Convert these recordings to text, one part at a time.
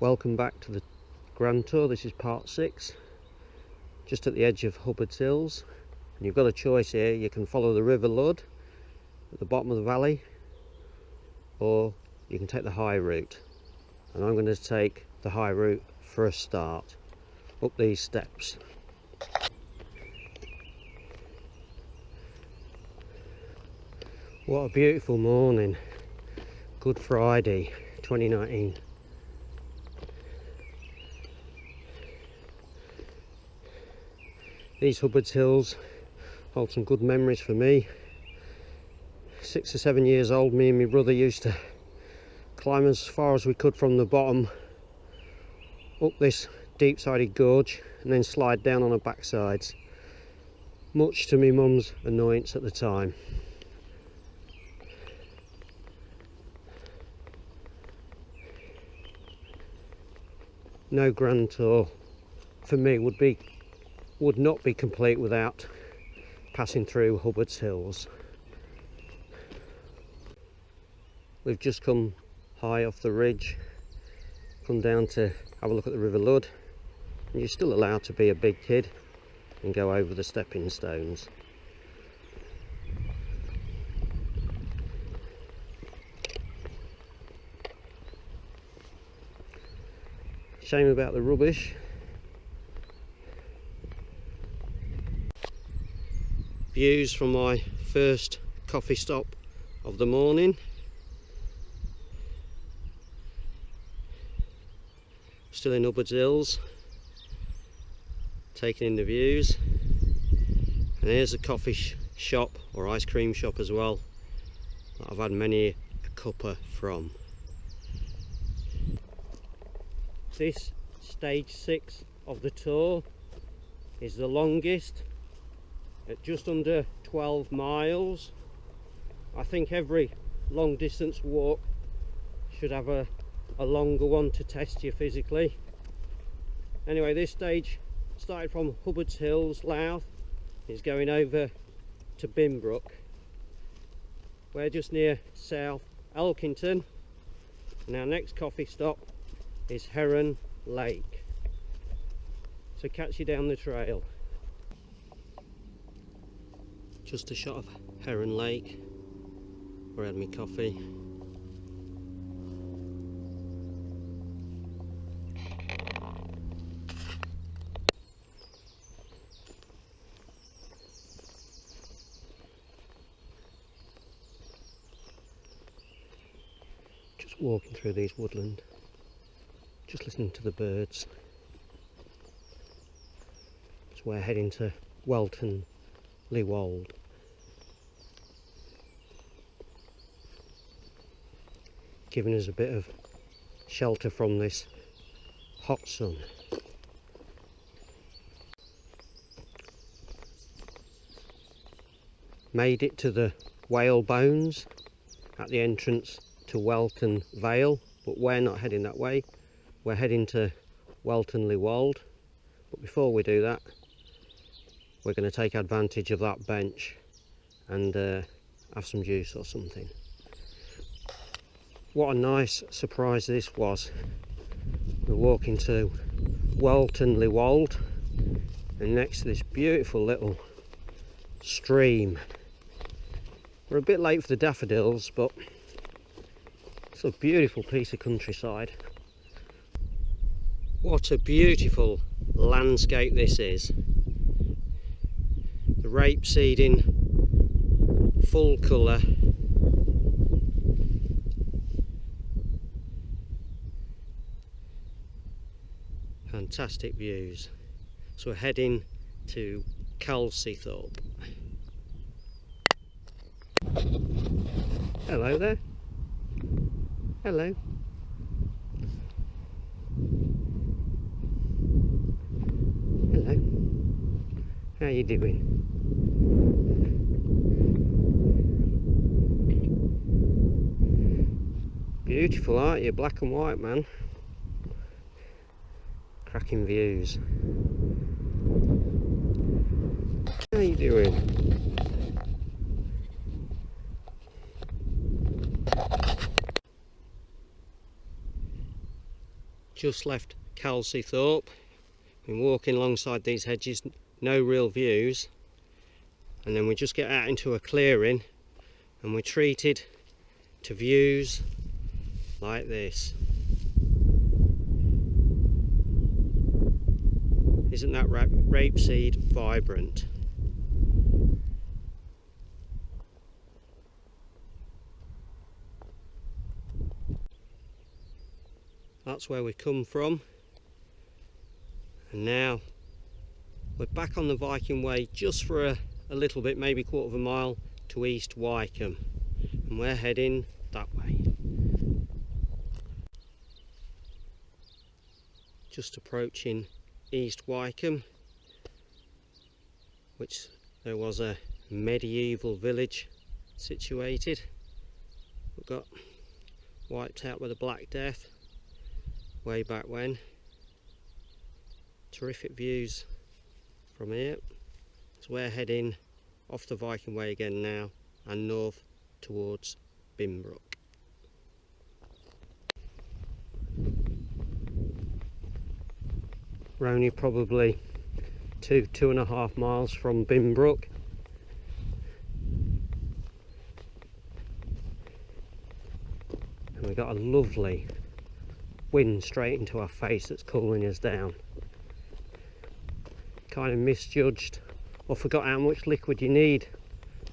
Welcome back to the Grand Tour. This is part 6, just at the edge of Hubbard's Hills. And you've got a choice here. You can follow the River Lud at the bottom of the valley, or you can take the high route. And I'm going to take the high route for a start, up these steps. What a beautiful morning. Good Friday 2019. These Hubbard's Hills hold some good memories for me. 6 or 7 years old, me and my brother used to climb as far as we could from the bottom up this deep-sided gorge and then slide down on the backsides, much to my mum's annoyance at the time. No Grand Tour for me would not be complete without passing through Hubbard's Hills. We've just come high off the ridge, come down to have a look at the River Lud, and you're still allowed to be a big kid and go over the stepping stones. Shame about the rubbish. Views from my first coffee stop of the morning. Still in Hubbard's Hills, taking in the views. And here's a coffee shop or ice cream shop as well that I've had many a cuppa from. This stage 6 of the tour is the longest, at just under 12 miles. I think every long distance walk should have a longer one to test you physically. Anyway, this stage started from Hubbard's Hills, Louth, is going over to Binbrook. We're just near South Elkington, and our next coffee stop is Heron Lake. So catch you down the trail. Just a shot of Heron Lake where I had my coffee. Just walking through these woodland, just listening to the birds. So we're heading to Welton, wolds. Giving us a bit of shelter from this hot sun. Made it to the whale bones at the entrance to Welton Vale, but we're not heading that way. We're heading to Welton wolds. But before we do that, we're going to take advantage of that bench and have some juice or something. What a nice surprise this was. We're walking to Welton wolds, and next to this beautiful little stream. We're a bit late for the daffodils, but it's a beautiful piece of countryside. What a beautiful landscape this is. The rapeseed in full colour. Fantastic views. So we're heading to Calcythorpe. Hello there. Hello. Hello. How are you doing? Beautiful, aren't you? Black and white, man. Cracking views. How are you doing? just left Thorpe. Been walking alongside these hedges, no real views, and then we just get out into a clearing and we're treated to views like this. Isn't that rapeseed vibrant? That's where we come from, and now we're back on the Viking Way just for a little bit, maybe quarter of a mile to East Wycombe, and we're heading that way. Just approaching East Wycombe, which there was a medieval village situated. We've got wiped out with the Black Death way back when. Terrific views from here. So we're heading off the Viking Way again now and north towards Binbrook. We're only probably 2.5 miles from Binbrook. And we've got a lovely wind straight into our face that's cooling us down. Kind of misjudged or forgot how much liquid you need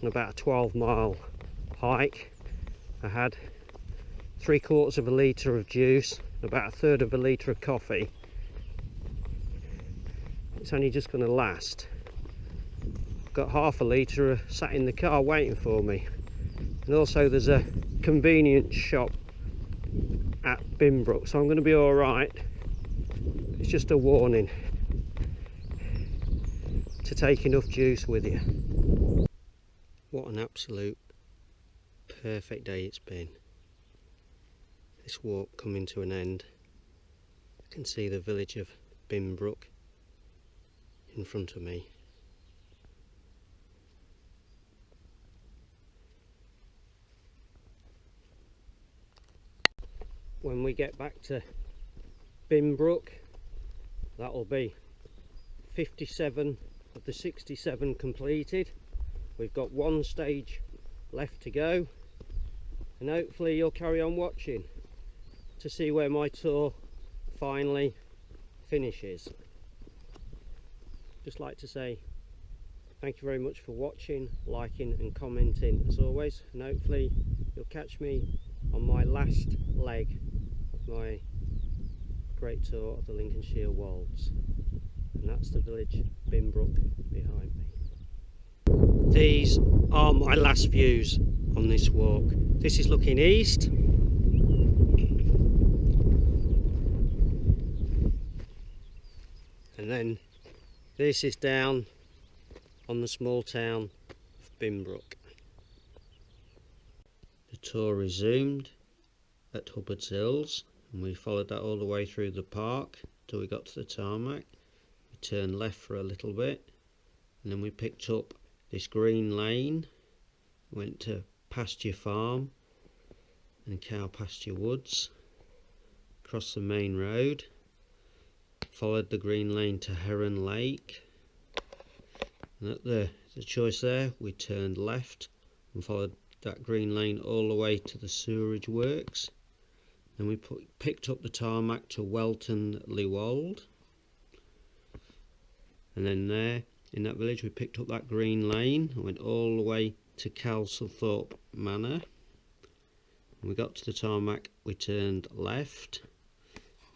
on about a 12-mile hike. I had 3/4 of a litre of juice, about 1/3 of a litre of coffee. It's only just going to last. Got 1/2 litre sat in the car waiting for me, and also there's a convenience shop at Binbrook, so I'm going to be all right. It's just a warning to take enough juice with you. What an absolute perfect day it's been. This walk coming to an end. I can see the village of Binbrook in front of me. When we get back to Binbrook, that'll be 57 of the 67 completed. We've got one stage left to go, and hopefully you'll carry on watching to see where my tour finally finishes. Just like to say thank you very much for watching, liking and commenting as always, and hopefully you'll catch me on my last leg of my great tour of the Lincolnshire wolds, and that's the village Binbrook behind me. These are my last views on this walk. This is looking east, and then this is down on the small town of Binbrook. The tour resumed at Hubbard's Hills, and we followed that all the way through the park till we got to the tarmac. We turned left for a little bit, and then we picked up this green lane, went to Pasture Farm and Cow Pasture Woods, across the main road, followed the green lane to Heron Lake, and at the choice there we turned left and followed that green lane all the way to the sewerage works. Then we picked up the tarmac to Welton, Louth, and then there in that village we picked up that green lane and went all the way to Thorpe Manor. When we got to the tarmac we turned left,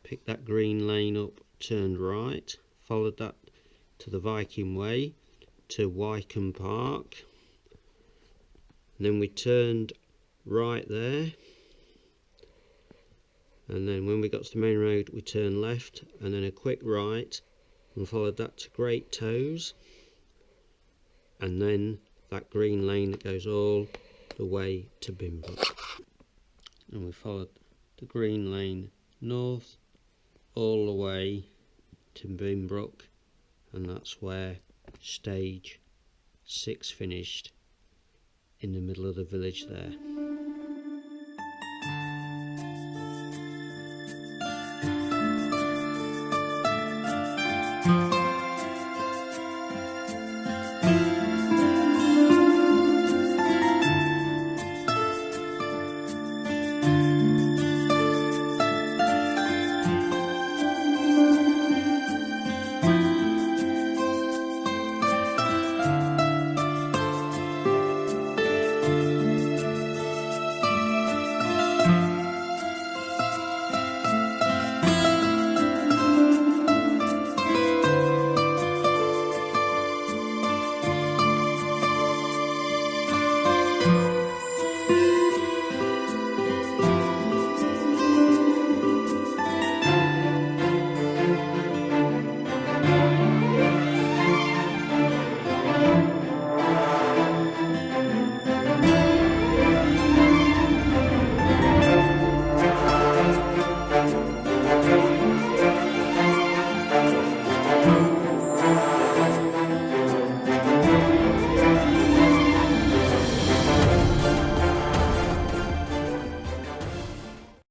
picked that green lane up, turned right, followed that to the Viking Way to Wycombe Park, and then we turned right there, and then when we got to the main road we turned left and then a quick right and followed that to Great Toes, and then that green lane that goes all the way to Binbrook, and we followed the green lane north all the way to Binbrook, and that's where stage 6 finished, in the middle of the village there.